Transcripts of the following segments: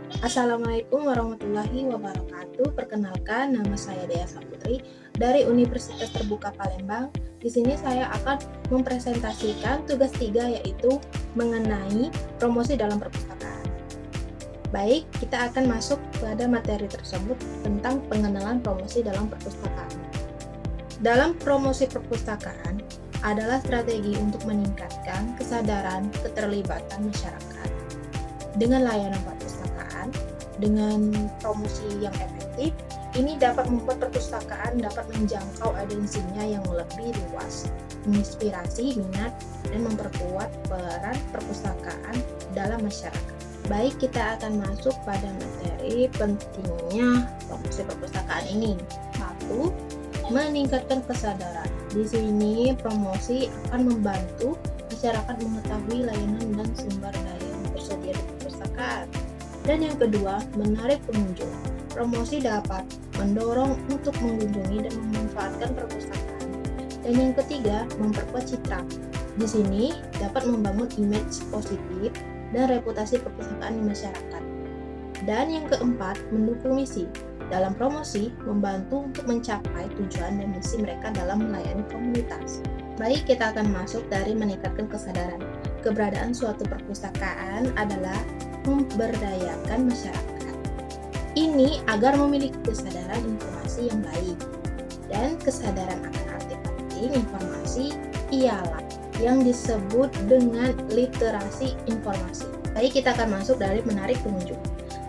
Assalamualaikum warahmatullahi wabarakatuh. Perkenalkan, nama saya Dea Saputri dari Universitas Terbuka Palembang. Di sini saya akan mempresentasikan tugas 3, yaitu mengenai promosi dalam perpustakaan. Baik, kita akan masuk pada materi tersebut tentang pengenalan promosi dalam perpustakaan. Dalam promosi perpustakaan adalah strategi untuk meningkatkan kesadaran keterlibatan masyarakat dengan layanan perpustakaan. Dengan promosi yang efektif, ini dapat membuat perpustakaan dapat menjangkau audiensinya yang lebih luas, menginspirasi minat, dan memperkuat peran perpustakaan dalam masyarakat. Baik, kita akan masuk pada materi pentingnya promosi perpustakaan ini. 1. Meningkatkan kesadaran. Di sini promosi akan membantu masyarakat mengetahui layanan dan sumber daya yang tersedia di perpustakaan. Dan yang kedua, menarik pengunjung. Promosi dapat mendorong untuk mengunjungi dan memanfaatkan perpustakaan. Dan yang ketiga, memperkuat citra. Di sini dapat membangun image positif dan reputasi perpustakaan di masyarakat. Dan yang keempat, mendukung misi. Dalam promosi, membantu untuk mencapai tujuan dan misi mereka dalam melayani komunitas. Baik, kita akan masuk dari meningkatkan kesadaran. Keberadaan suatu perpustakaan adalah memberdayakan masyarakat. Ini agar memiliki kesadaran informasi yang baik. Dan kesadaran akan arti penting informasi ialah yang disebut dengan literasi informasi. Baik, kita akan masuk dari menarik pengunjung.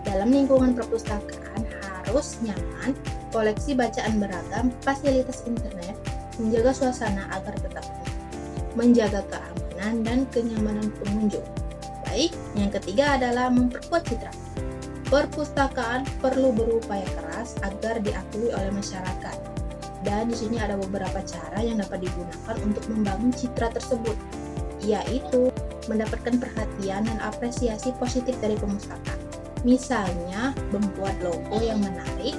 Dalam lingkungan perpustakaan harus nyaman, koleksi bacaan beragam, fasilitas internet, menjaga suasana agar tetap tenang, menjaga keamanan dan kenyamanan pengunjung. Baik, yang ketiga adalah memperkuat citra. Perpustakaan perlu berupaya keras agar diakui oleh masyarakat. Dan di sini ada beberapa cara yang dapat digunakan untuk membangun citra tersebut, yaitu mendapatkan perhatian dan apresiasi positif dari perpustakaan. Misalnya, membuat logo yang menarik,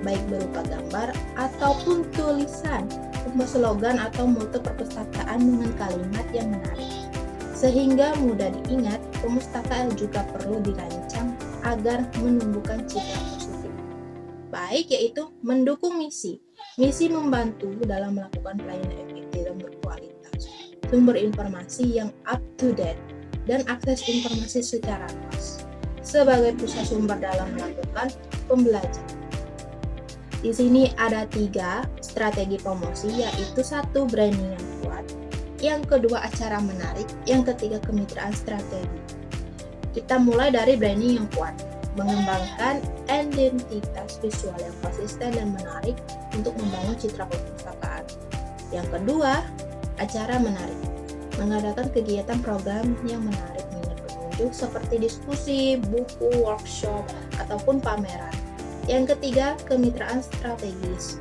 baik berupa gambar ataupun tulisan, membuat slogan atau moto perpustakaan dengan kalimat yang menarik, sehingga mudah diingat. Perpustakaan juga perlu dirancang agar menumbuhkan citra positif. Baik, yaitu mendukung misi. Misi membantu dalam melakukan pelayanan efektif dan berkualitas, sumber informasi yang up to date, dan akses informasi secara luas, sebagai pusat sumber dalam melakukan pembelajaran. Di sini ada 3 strategi promosi, yaitu 1. Branding yang kuat, yang kedua acara menarik, yang ketiga kemitraan strategi. Kita mulai dari branding yang kuat, mengembangkan identitas visual yang konsisten dan menarik untuk membangun citra perpustakaan. Yang kedua, acara menarik, mengadakan kegiatan program yang menarik minat pengunjung seperti diskusi, buku, workshop, ataupun pameran. Yang ketiga, kemitraan strategis,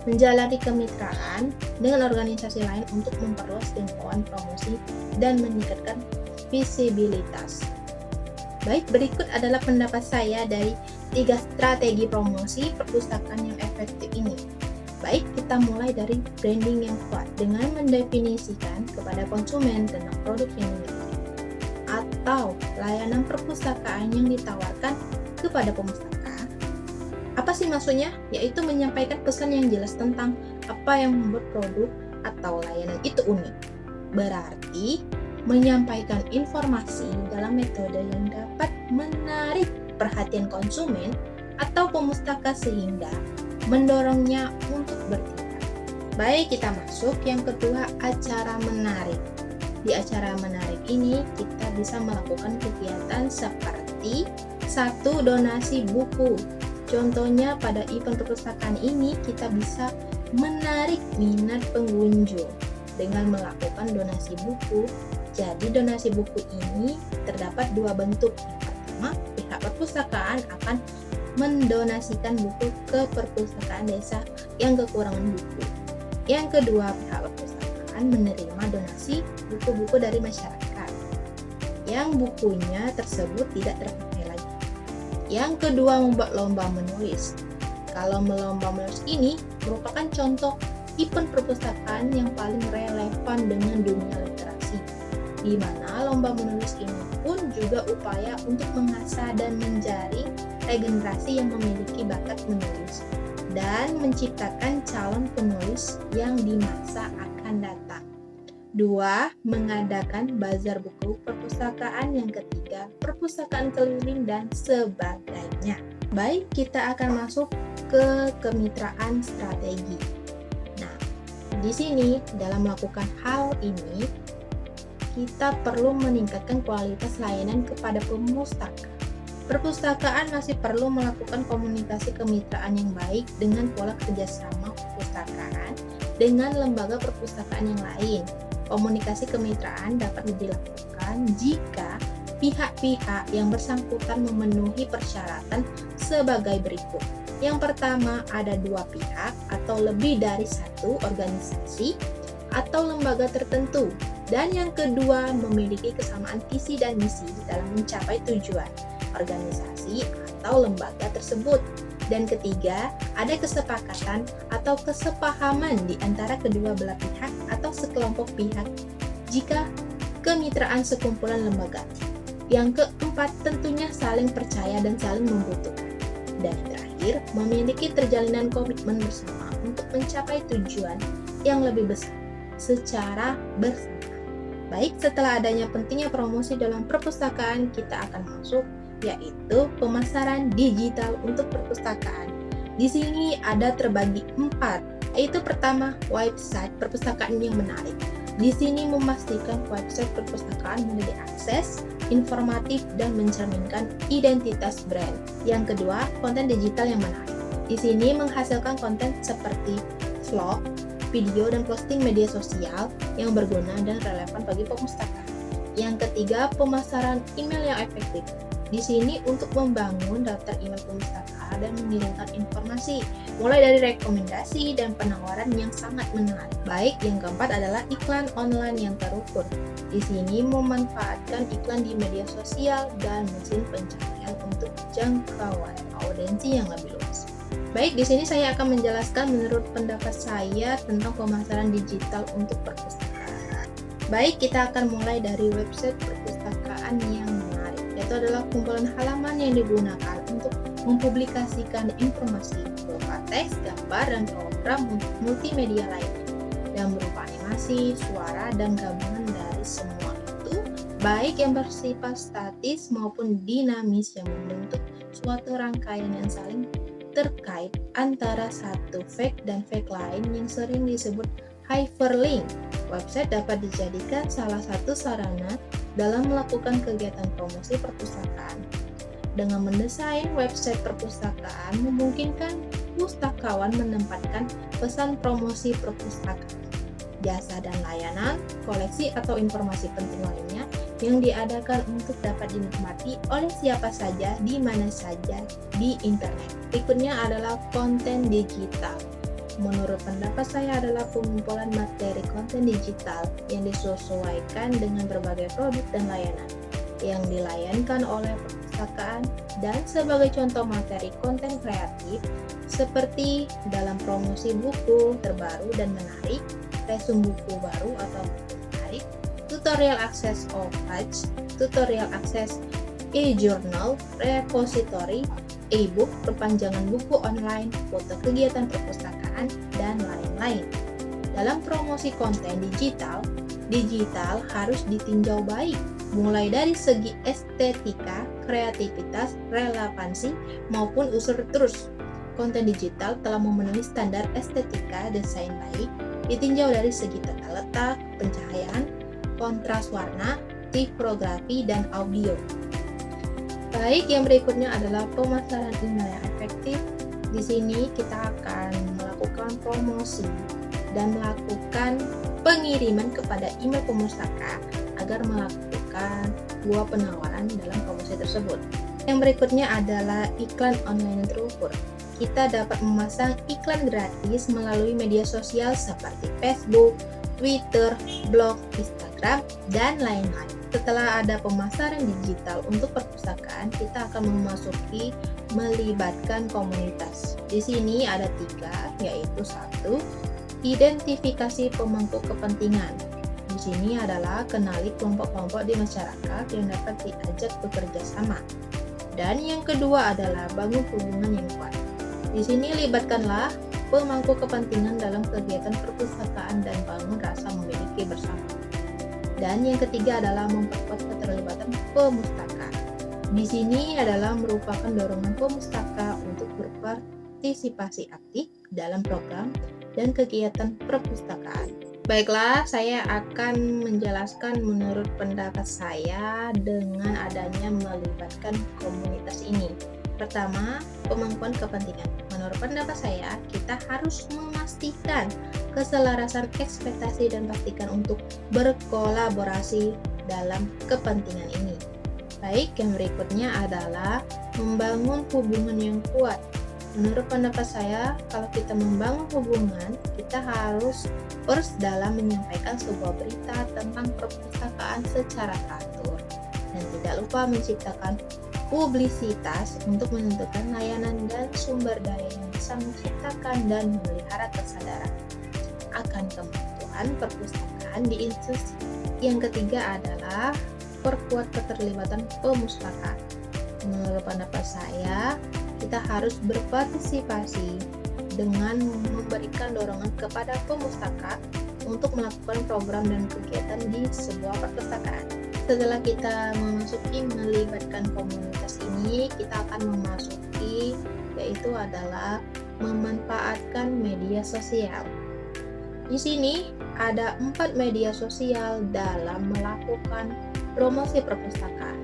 menjalani kemitraan dengan organisasi lain untuk memperluas jangkauan promosi dan meningkatkan visibilitas. Baik, berikut adalah pendapat saya dari 3 strategi promosi perpustakaan yang efektif ini. Baik, kita mulai dari branding yang kuat dengan mendefinisikan kepada konsumen tentang produk yang dimiliki atau layanan perpustakaan yang ditawarkan kepada pemustaka. Apa sih maksudnya? Yaitu menyampaikan pesan yang jelas tentang apa yang membuat produk atau layanan itu unik. Berarti menyampaikan informasi dalam metode yang dapat menarik perhatian konsumen atau pemustaka sehingga mendorongnya untuk bertindak. Baik, kita masuk yang kedua, acara menarik. Di acara menarik ini kita bisa melakukan kegiatan seperti 1. Donasi buku. Contohnya pada event perpustakaan ini kita bisa menarik minat pengunjung dengan melakukan donasi buku. Jadi donasi buku ini terdapat 2 bentuk. Yang pertama, pihak perpustakaan akan mendonasikan buku ke perpustakaan desa yang kekurangan buku. Yang kedua, pihak perpustakaan menerima donasi buku-buku dari masyarakat yang bukunya tersebut tidak terpakai lagi. Yang kedua, membuat lomba menulis. Kalau lomba menulis ini merupakan contoh event perpustakaan yang paling relevan dengan dunia literasi, di mana lomba menulis ini pun juga upaya untuk mengasah dan menjaring mencapai generasi yang memiliki bakat menulis dan menciptakan calon penulis yang di masa akan datang. 2. Mengadakan bazar buku perpustakaan. Yang ketiga, perpustakaan keliling dan sebagainya. Baik, kita akan masuk ke kemitraan strategi. Nah, di sini dalam melakukan hal ini, kita perlu meningkatkan kualitas layanan kepada pemustaka. Perpustakaan masih perlu melakukan komunikasi kemitraan yang baik dengan pola kerjasama perpustakaan dengan lembaga perpustakaan yang lain. Komunikasi kemitraan dapat dilakukan jika pihak-pihak yang bersangkutan memenuhi persyaratan sebagai berikut. Yang pertama, ada dua pihak atau lebih dari satu organisasi atau lembaga tertentu. Dan yang kedua, memiliki kesamaan visi dan misi dalam mencapai tujuan organisasi atau lembaga tersebut. Dan ketiga, ada kesepakatan atau kesepahaman di antara kedua belah pihak atau sekelompok pihak jika kemitraan sekumpulan lembaga. Yang keempat, tentunya saling percaya dan saling membutuhkan. Dan terakhir, memiliki terjalinan komitmen bersama untuk mencapai tujuan yang lebih besar secara bersama. Baik, setelah adanya pentingnya promosi dalam perpustakaan, kita akan masuk yaitu pemasaran digital untuk perpustakaan. Di sini ada terbagi 4, yaitu pertama, website perpustakaan yang menarik. Di sini memastikan website perpustakaan menjadi akses, informatif, dan mencerminkan identitas brand. Yang kedua, konten digital yang menarik. Di sini menghasilkan konten seperti vlog, video, dan posting media sosial yang berguna dan relevan bagi pemustaka. Yang ketiga, pemasaran email yang efektif. Di sini untuk membangun daftar email pemustaka dan mengirimkan informasi, mulai dari rekomendasi dan penawaran yang sangat menarik. Baik, yang keempat adalah iklan online yang terukur. Di sini memanfaatkan iklan di media sosial dan mesin pencarian untuk jangkauan audiensi yang lebih luas. Baik, di sini saya akan menjelaskan menurut pendapat saya tentang pemasaran digital untuk perpustakaan. Baik, kita akan mulai dari website perpustakaan yang menarik, yaitu adalah kumpulan halaman yang digunakan untuk mempublikasikan informasi berupa teks, gambar, dan program multimedia lainnya yang berupa animasi, suara, dan gabungan dari semua itu, baik yang bersifat statis maupun dinamis yang membentuk suatu rangkaian yang saling terkait antara satu fact dan fact lain yang sering disebut hyperlink. Website dapat dijadikan salah satu sarana dalam melakukan kegiatan promosi perpustakaan. Dengan mendesain website perpustakaan memungkinkan pustakawan menempatkan pesan promosi perpustakaan, jasa dan layanan, koleksi atau informasi penting lainnya yang diadakan untuk dapat dinikmati oleh siapa saja di mana saja di internet. Berikutnya adalah konten digital. Menurut pendapat saya adalah pengumpulan materi konten digital yang disesuaikan dengan berbagai produk dan layanan yang dilayankan oleh perpustakaan, dan sebagai contoh materi konten kreatif seperti dalam promosi buku terbaru dan menarik, resume buku baru atau buku menarik, tutorial akses OPAJ, tutorial akses e-journal, repository, e-book, perpanjangan buku online, foto kegiatan perpustakaan, dan lain-lain. Dalam promosi konten digital harus ditinjau baik, mulai dari segi estetika, kreativitas, relevansi, maupun unsur terus. Konten digital telah memenuhi standar estetika desain baik, ditinjau dari segi tata letak, pencahayaan, kontras warna, tipografi, dan audio. Baik, yang berikutnya adalah pemasaran email yang efektif. Di sini kita akan melakukan promosi dan melakukan pengiriman kepada email pemustaka agar melakukan dua penawaran dalam promosi tersebut. Yang berikutnya adalah iklan online yang terukur. Kita dapat memasang iklan gratis melalui media sosial seperti Facebook, Twitter, blog, Instagram, dan lain-lain. Setelah ada pemasaran digital untuk perpustakaan, kita akan melibatkan komunitas. Di sini ada 3, yaitu 1, identifikasi pemangku kepentingan. Di sini adalah kenali kelompok-kelompok di masyarakat yang dapat diajak bekerja sama. Dan yang kedua adalah bangun hubungan yang kuat. Di sini libatkanlah pemangku kepentingan dalam kegiatan perpustakaan dan bangun rasa memiliki bersama. Dan yang ketiga adalah memperkuat keterlibatan pemustaka. Di sini adalah merupakan dorongan pemustaka untuk berpartisipasi aktif dalam program dan kegiatan perpustakaan. Baiklah, saya akan menjelaskan menurut pendapat saya dengan adanya melibatkan komunitas ini. Pertama, pemangkuan kepentingan. Menurut pendapat saya, kita harus memastikan keselarasan ekspektasi dan pastikan untuk berkolaborasi dalam kepentingan ini. Baik, yang berikutnya adalah membangun hubungan yang kuat. Menurut pendapat saya, kalau kita membangun hubungan, kita harus first dalam menyampaikan sebuah berita tentang perpustakaan secara teratur. Dan tidak lupa menciptakan publisitas untuk menentukan layanan dan sumber daya yang bisa menciptakan dan memelihara kesadaran akan kebutuhan perpustakaan di institusi. Yang ketiga adalah perkuat keterlibatan pemustaka. Menurut pendapat saya, kita harus berpartisipasi dengan memberikan dorongan kepada pemustaka untuk melakukan program dan kegiatan di sebuah perpustakaan. Setelah kita melibatkan komunitas ini, kita akan memasuki yaitu adalah memanfaatkan media sosial. Di sini ada 4 media sosial dalam melakukan promosi perpustakaan,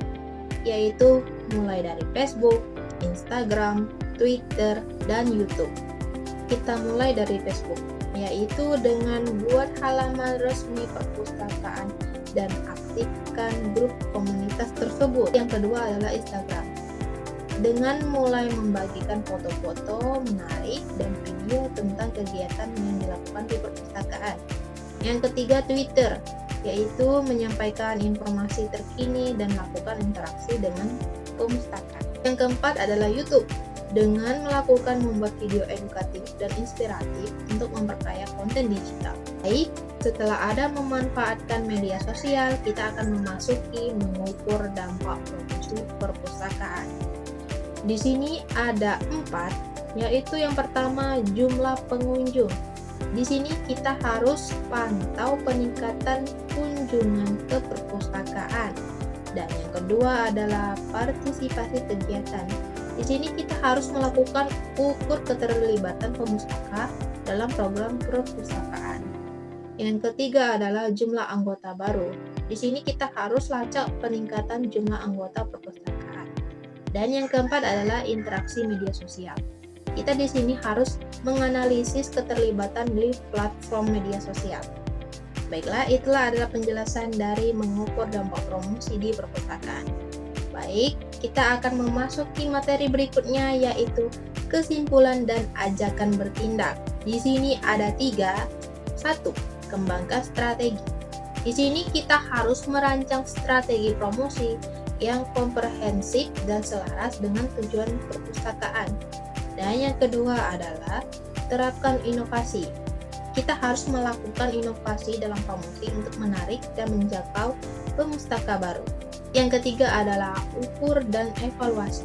yaitu mulai dari Facebook, Instagram, Twitter, dan YouTube. Kita mulai dari Facebook, yaitu dengan buat halaman resmi perpustakaan dan aktifkan grup komunitas tersebut. Yang kedua adalah Instagram, dengan mulai membagikan foto-foto menarik dan video tentang kegiatan yang dilakukan di perpustakaan. Yang ketiga, Twitter, yaitu menyampaikan informasi terkini dan melakukan interaksi dengan pemustakaan. Yang keempat adalah YouTube, dengan melakukan membuat video edukatif dan inspiratif untuk memperkaya konten digital. Baik, setelah ada memanfaatkan media sosial, kita akan memasuki mengukur dampak promosi perpustakaan. Di sini ada 4, yaitu yang pertama jumlah pengunjung. Di sini kita harus pantau peningkatan kunjungan ke perpustakaan. Dan yang kedua adalah partisipasi kegiatan. Di sini kita harus melakukan ukur keterlibatan pemustaka dalam program perpustakaan. Yang ketiga adalah jumlah anggota baru. Di sini kita harus lacak peningkatan jumlah anggota perpustakaan. Dan yang keempat adalah interaksi media sosial. Kita di sini harus menganalisis keterlibatan di platform media sosial. Baiklah, itulah adalah penjelasan dari mengukur dampak promosi di perpustakaan. Baik, kita akan memasuki materi berikutnya, yaitu kesimpulan dan ajakan bertindak. Di sini ada 3. 1. Kembangkan strategi. Di sini kita harus merancang strategi promosi yang komprehensif dan selaras dengan tujuan perpustakaan. Dan yang kedua adalah terapkan inovasi. Kita harus melakukan inovasi dalam promosi untuk menarik dan menjangkau pemustaka baru. Yang ketiga adalah ukur dan evaluasi.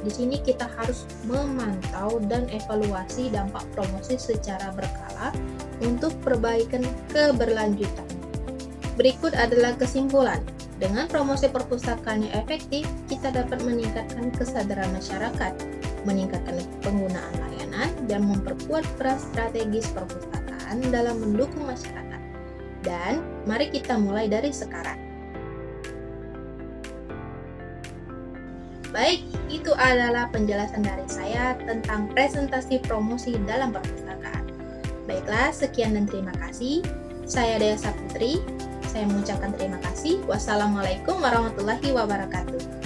Di sini kita harus memantau dan evaluasi dampak promosi secara berkala untuk perbaikan keberlanjutan. Berikut adalah kesimpulan. Dengan promosi perpustakaan yang efektif, kita dapat meningkatkan kesadaran masyarakat, meningkatkan penggunaan layanan, dan memperkuat peran strategis perpustakaan dalam mendukung masyarakat. Dan mari kita mulai dari sekarang. Baik, itu adalah penjelasan dari saya tentang presentasi promosi dalam perpustakaan. Baiklah, sekian dan terima kasih. Saya Dea Saputri. Saya mengucapkan terima kasih. Wassalamualaikum warahmatullahi wabarakatuh.